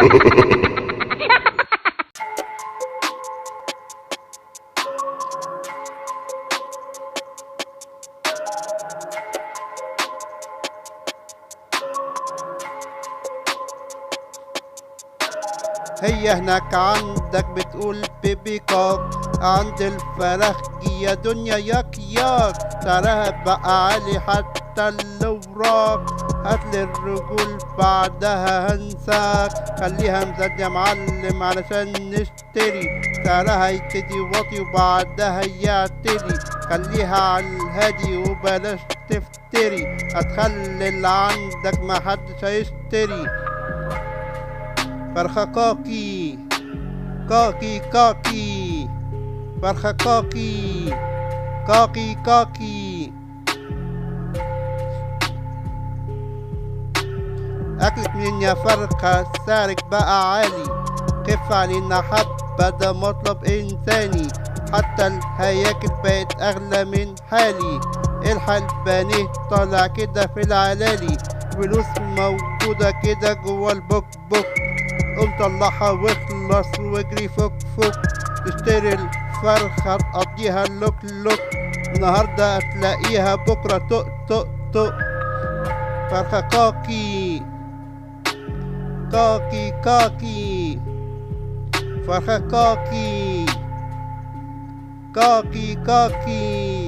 هي هناك عندك بتقول بيبي كوك، عند الفراخ يا دنيا ياك ياك، سعرها بقى عالي حتى الوراك، هاتلي الرجول بعدها هنساك، خليها مزاد يا معلم علشان نشتري، سعرها يبتدي واطي وبعدها يعتدي، خليها عالهادي وبلاش تفتري، هتخلي اللي عندك محدش هيشتري. فرخة كاكي كاكي كاكي، فرخة كاكي كاكي كاكي. أكلك منين يا فرخة؟ سعرك بقى عالي، خف علينا حبة ده مطلب إنساني، حتى الهياكل بقت أغلى من حالي، الحال بانيه طالع كده في العلالي، فلوس موجودة كده جوا البوك بوك، قوم طلعها واخلص واجري فوق فوق، تشتري الفرخة تقضيها لوك لوك، النهاردة هتلاقيها بكرة طق طق طق. فرخة كاكي كاكي كاكي، فرخة كاكي كاكي كاكي.